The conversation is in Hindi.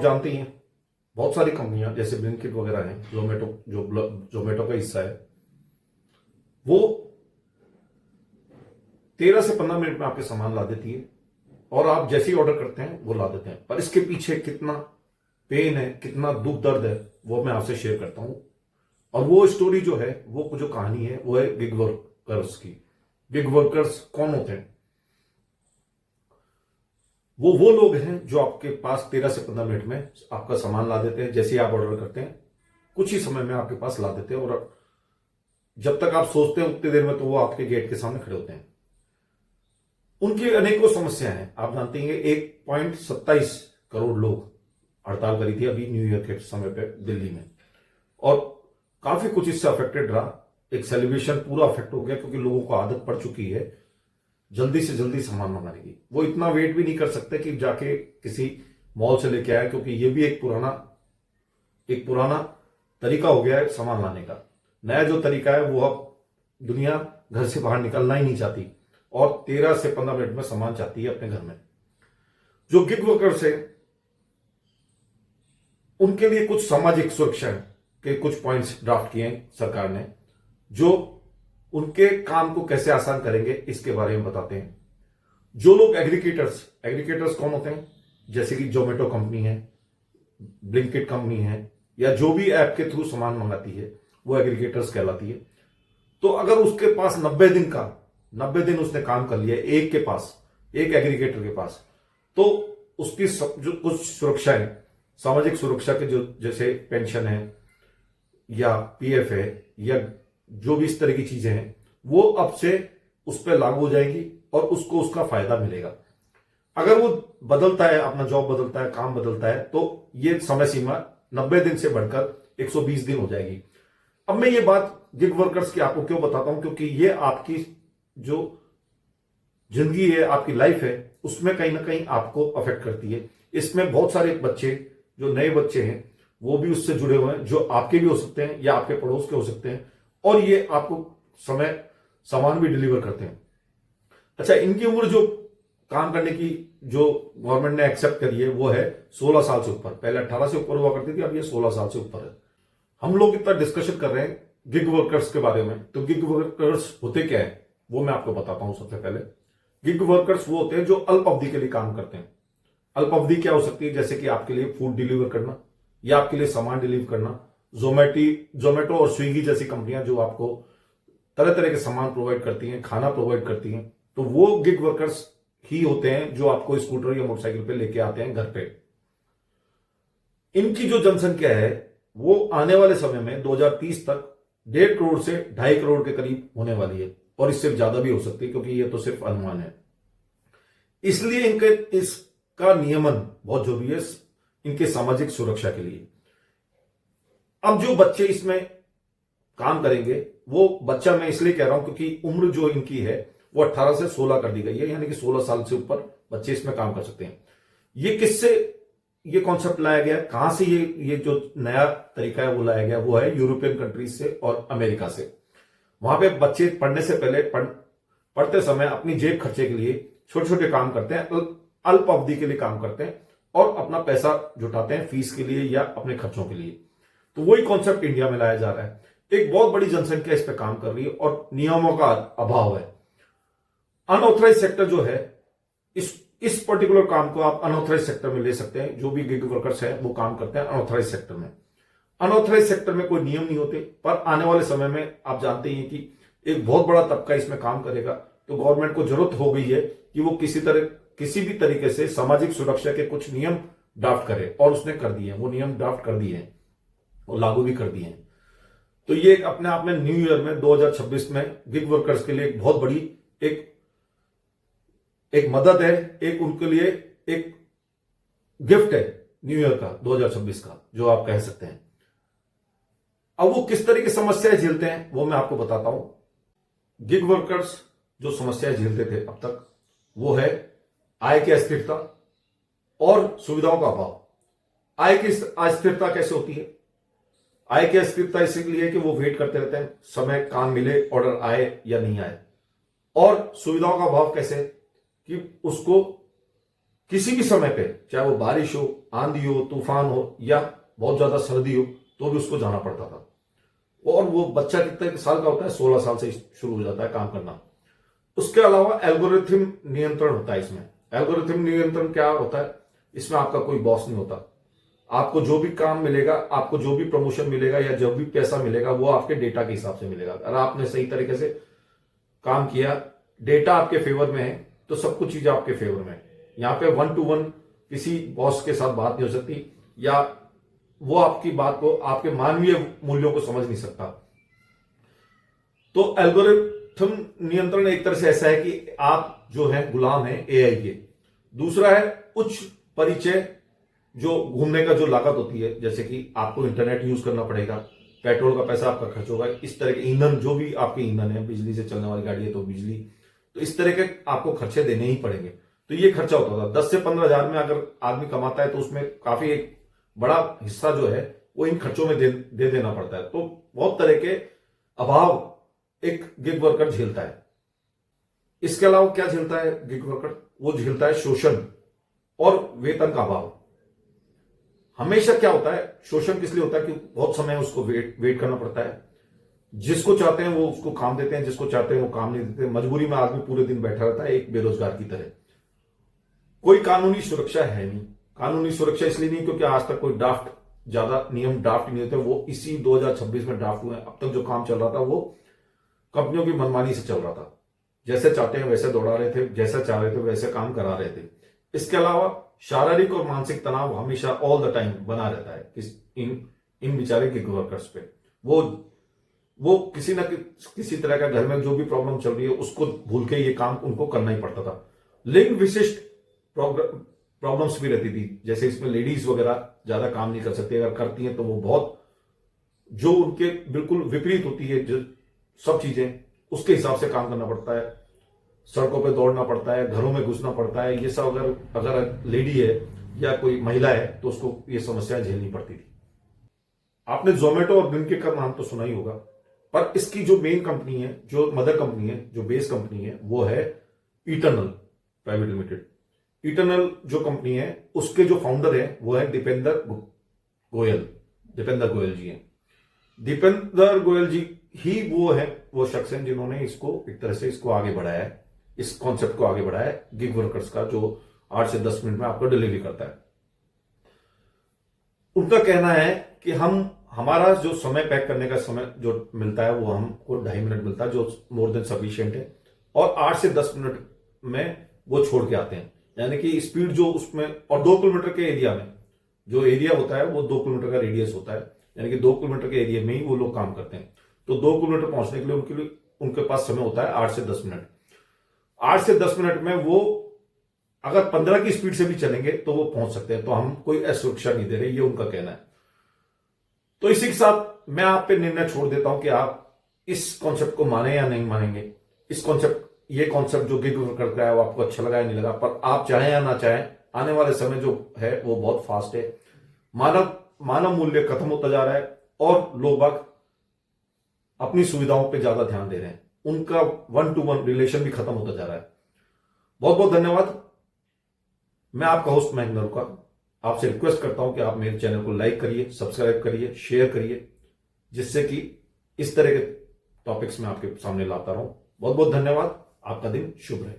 जानते ही हैं, बहुत सारी कंपनियां जैसे ब्लिंकिट वगैरह हैं, जोमेटो जो जोमेटो का हिस्सा है, वो 13 से 15 मिनट में आपके सामान ला देती है और आप जैसे ही ऑर्डर करते हैं वो ला देते हैं। पर इसके पीछे कितना पेन है, कितना दुख दर्द है, वो मैं आपसे शेयर करता हूं। और वो स्टोरी जो है, वो जो कहानी है, वो है गिग वर्कर्स की। गिग वर्कर्स कौन होते हैं? वो लोग हैं जो आपके पास 13 से 15 मिनट में आपका सामान ला देते हैं। जैसे ही आप ऑर्डर करते हैं, कुछ ही समय में आपके पास ला देते हैं, और जब तक आप सोचते हैं उतनी देर में तो वो आपके गेट के सामने खड़े होते हैं। उनकी अनेकों समस्याएं हैं। आप जानते हैं 1.27 करोड़ लोग हड़ताल करी थी अभी न्यू ईयर के समय पे दिल्ली में, और काफी कुछ इससे अफेक्टेड रहा। एक सेलिब्रेशन पूरा अफेक्ट हो गया, क्योंकि लोगों को आदत पड़ चुकी है जल्दी से जल्दी सामान मंगाने की। वो इतना वेट भी नहीं कर सकते कि जाके किसी मॉल से लेके आए, क्योंकि ये भी एक पुराना तरीका हो गया है सामान लाने का। नया जो तरीका है वो अब दुनिया घर से बाहर निकलना ही नहीं चाहती, और 13 से 15 मिनट में सामान चाहती है अपने घर में। जो गिग वर्कर्स है, उनके लिए कुछ सामाजिक सुरक्षा के कुछ पॉइंट्स ड्राफ्ट किए हैं सरकार ने, जो उनके काम को कैसे आसान करेंगे इसके बारे में बताते हैं। जो लोग एग्रीगेटर्स कौन होते हैं? जैसे कि जोमेटो कंपनी है, ब्लिंकिट कंपनी है, या जो भी ऐप के थ्रू सामान मंगाती है, वो एग्रीगेटर्स कहलाती है। तो अगर उसके पास 90 दिन उसने काम कर लिया एक एग्रीगेटर के पास, तो उसकी जो कुछ सुरक्षाएं, सामाजिक सुरक्षा के जो जैसे पेंशन है या पीएफ है या जो भी इस तरह की चीजें हैं, वो अब से उस पर लागू हो जाएगी और उसको उसका फायदा मिलेगा। अगर वो बदलता है, अपना जॉब बदलता है, काम बदलता है, तो ये समय सीमा 90 दिन से बढ़कर 120 दिन हो जाएगी। अब मैं ये बात गिग वर्कर्स की आपको क्यों बताता हूं? क्योंकि ये आपकी जो जिंदगी है, आपकी लाइफ है, उसमें कहीं ना कहीं आपको अफेक्ट करती है। इसमें बहुत सारे बच्चे, जो नए बच्चे हैं, वो भी उससे जुड़े हुए हैं, जो आपके भी हो सकते हैं या आपके पड़ोस के हो सकते हैं, और ये आपको सामान भी डिलीवर करते हैं। अच्छा, इनकी उम्र जो काम करने की जो गवर्नमेंट ने एक्सेप्ट करी है, वो है 16 साल से ऊपर। पहले 18 से ऊपर हुआ करती थी, अब ये 16 साल से ऊपर है। हम लोग इतना डिस्कशन कर रहे हैं गिग वर्कर्स के बारे में, तो गिग वर्कर्स होते क्या है वो मैं आपको बताता हूं। सबसे पहले, गिग वर्कर्स वो होते हैं जो अल्प अवधि के लिए काम करते हैं। अल्प अवधि क्या हो सकती है? जैसे कि आपके लिए फूड डिलीवर करना, या आपके लिए सामान डिलीवर करना। जोमेटो और स्विगी जैसी कंपनियां जो आपको तरह तरह के सामान प्रोवाइड करती हैं, खाना प्रोवाइड करती हैं, तो वो गिग वर्कर्स ही होते हैं जो आपको स्कूटर या मोटरसाइकिल पे लेके आते हैं घर पे। इनकी जो जनसंख्या है, वो आने वाले समय में 2030 तक 1.5 करोड़ से 2.5 करोड़ के करीब होने वाली है, और इससे ज्यादा भी हो सकती है, क्योंकि ये तो सिर्फ अनुमान है। इसलिए इसका नियमन बहुत जरूरी है इनके सामाजिक सुरक्षा के लिए। अब जो बच्चे इसमें काम करेंगे, वो बच्चा मैं इसलिए कह रहा हूं क्योंकि उम्र जो इनकी है वो 18 से 16 कर दी गई है, यानी कि 16 साल से ऊपर बच्चे इसमें काम कर सकते हैं। ये किससे ये कॉन्सेप्ट लाया गया? कहां से ये जो नया तरीका है वो लाया गया? वो है यूरोपियन कंट्रीज से और अमेरिका से। वहां पे बच्चे पढ़ने से पहले पढ़ते समय अपनी जेब खर्चे के लिए छोटे छोटे काम करते हैं, अल्प अवधि के लिए काम करते हैं, और अपना पैसा जुटाते हैं फीस के लिए या अपने खर्चों के लिए। तो वही कॉन्सेप्ट इंडिया में लाया जा रहा है। एक बहुत बड़ी जनसंख्या इस पर काम कर रही है, और नियमों का अभाव है। अनऑथराइज सेक्टर जो है, इस पर्टिकुलर काम को आप अनऑथराइज सेक्टर में ले सकते हैं। जो भी गिग वर्कर्स हैं वो काम करते हैं अनऑथराइज सेक्टर में। अनऑथराइज सेक्टर में कोई नियम नहीं होते, पर आने वाले समय में आप जानते हैं कि एक बहुत बड़ा तबका इसमें काम करेगा। तो गवर्नमेंट को जरूरत हो गई है कि वो किसी भी तरीके से सामाजिक सुरक्षा के कुछ नियम ड्राफ्ट करे, और उसने कर दिए हैं। वो नियम ड्राफ्ट कर दिए हैं और लागू भी कर दिए हैं। तो ये अपने आप में न्यू ईयर में 2026 में गिग वर्कर्स के लिए एक बहुत बड़ी एक मदद है, एक उनके लिए एक गिफ्ट है न्यू ईयर का 2026 का, जो आप कह सकते हैं। अब वो किस तरह की समस्याएं झेलते हैं वो मैं आपको बताता हूं। गिग वर्कर्स जो समस्याएं झेलते थे अब तक, वो है आय की अस्थिरता और सुविधाओं का अभाव। आय की अस्थिरता कैसे होती है? आय की अस्थिरता इसलिए कि वो वेट करते रहते हैं समय काम मिले, ऑर्डर आए या नहीं आए। और सुविधाओं का अभाव कैसे? कि उसको किसी भी समय पे, चाहे वो बारिश हो, आंधी हो, तूफान हो या बहुत ज्यादा सर्दी हो तो भी उसको जाना पड़ता था। और वो बच्चा कितने साल का होता है, 16 साल से शुरू हो जाता है काम करना। उसके अलावा एल्गोरिथम नियंत्रण होता है इसमें। एल्गोरिथम नियंत्रण क्या होता है, इसमें आपका कोई बॉस नहीं होता। आपको जो भी काम मिलेगा, आपको जो भी प्रमोशन मिलेगा या जो भी पैसा मिलेगा वो आपके डेटा के हिसाब से मिलेगा। अगर आपने सही तरीके से काम किया, डेटा आपके फेवर में है, तो सब कुछ चीजें आपके फेवर में है। यहां पे 1 to 1 किसी बॉस के साथ बात नहीं हो सकती, या वो आपकी बात को, आपके मानवीय मूल्यों को समझ नहीं सकता। तो एल्गोरिथम नियंत्रण एक तरह से ऐसा है कि आप जो है गुलाम है एआई के। दूसरा है उच्च परिचय, जो घूमने का जो लागत होती है, जैसे कि आपको इंटरनेट यूज करना पड़ेगा, पेट्रोल का पैसा आपका खर्च होगा, इस तरह के ईंधन, जो भी आपके ईंधन है, बिजली से चलने वाली गाड़ी है तो बिजली, तो इस तरह के आपको खर्चे देने ही पड़ेंगे। तो ये खर्चा होता था 10 से 15 हजार में अगर आदमी कमाता है तो उसमें काफी एक बड़ा हिस्सा जो है वो इन खर्चों में दे देना पड़ता है। तो बहुत तरह के अभाव एक गिग वर्कर झेलता है। इसके अलावा क्या झेलता है गिग वर्कर, वो झेलता है शोषण और वेतन का अभाव। हमेशा क्या होता है, शोषण किस लिए होता है कि बहुत समय उसको वेट करना पड़ता है। जिसको चाहते हैं वो उसको काम देते हैं, जिसको चाहते हैं वो काम नहीं देते। मजबूरी में आदमी पूरे दिन बैठा रहता है एक बेरोजगार की तरह। कोई कानूनी सुरक्षा है नहीं। कानूनी सुरक्षा इसलिए नहीं क्योंकि आज तक कोई ड्राफ्ट, ज्यादा नियम ड्राफ्ट नहीं होते, वो इसी 2026 में ड्राफ्ट हुए हैं। अब तक जो काम चल रहा था वो कंपनियों की मनमानी से चल रहा था, जैसे चाहते हैं वैसे दौड़ा रहे थे, जैसा चाह रहे थे वैसे काम करा रहे थे। इसके अलावा शारीरिक और मानसिक तनाव हमेशा ऑल द टाइम बना रहता है इन बेचारे गिग वर्कर्स पे। वो किसी न किसी तरह का घर में जो भी प्रॉब्लम चल रही है उसको भूल के ये काम उनको करना ही पड़ता था। लिंग विशिष्ट प्रॉब्लम्स भी रहती थी, जैसे इसमें लेडीज वगैरह ज्यादा काम नहीं कर सकती, अगर करती हैं तो वो बहुत जो उनके बिल्कुल विपरीत होती है, जो सब चीजें उसके हिसाब से काम करना पड़ता है। सड़कों पे दौड़ना पड़ता है, घरों में घुसना पड़ता है, ये सब अगर लेडी है या कोई महिला है तो उसको ये समस्या झेलनी पड़ती थी। आपने जोमेटो और ब्लिंकिट का नाम तो सुना ही होगा, पर इसकी जो मेन कंपनी है, जो मदर कंपनी है, जो बेस कंपनी है, वो है इटरनल प्राइवेट लिमिटेड। इटरनल जो कंपनी है उसके जो फाउंडर है वो है दीपेंद्र गोयल जी हैं। दीपेंद्र गोयल जी ही वो शख्स हैं जिन्होंने इसको एक तरह से इसको आगे बढ़ाया है, इस कॉन्सेप्ट को आगे बढ़ाया है गिग वर्कर्स का, जो 8 से 10 मिनट में आपको डिलीवरी करता है। उनका कहना है कि हमारा जो समय पैक करने का समय जो मिलता है वो हमको 2.5 मिनट मिलता है, जो मोर देन सफिशिएंट है, और 8 से 10 मिनट में वो छोड़ के आते हैं। यानी कि स्पीड जो उसमें, और 2 किलोमीटर के एरिया में, जो एरिया होता है वो 2 किलोमीटर का रेडियस होता है, यानी कि 2 किलोमीटर के एरिया में ही वो लोग काम करते हैं। तो 2 किलोमीटर पहुंचने के लिए उनके पास समय होता है 8 से 10 मिनट। 8 से 10 मिनट में वो अगर 15 की स्पीड से भी चलेंगे तो वो पहुंच सकते हैं। तो हम कोई असुरक्षा नहीं दे रहे, ये उनका कहना है। तो इसी के साथ मैं आप पे निर्णय छोड़ देता हूं कि आप इस कॉन्सेप्ट को माने या नहीं मानेंगे। ये कॉन्सेप्ट जो गिग वर्कर का है वो आपको अच्छा लगा या नहीं लगा, पर आप चाहें या ना चाहें, आने वाले समय जो है वो बहुत फास्ट है। मानव मूल्य खत्म होता जा रहा है और लोग बाग अपनी सुविधाओं पे ज्यादा ध्यान दे रहे हैं, उनका 1 to 1 रिलेशन भी खत्म होता जा रहा है। बहुत बहुत धन्यवाद। मैं आपका होस्ट मयंक नरूका आपसे रिक्वेस्ट करता हूं कि आप मेरे चैनल को लाइक करिए, सब्सक्राइब करिए, शेयर करिए, जिससे कि इस तरह के टॉपिक्स में आपके सामने लाता रहूं। बहुत बहुत धन्यवाद। आपका दिन शुभ रहे।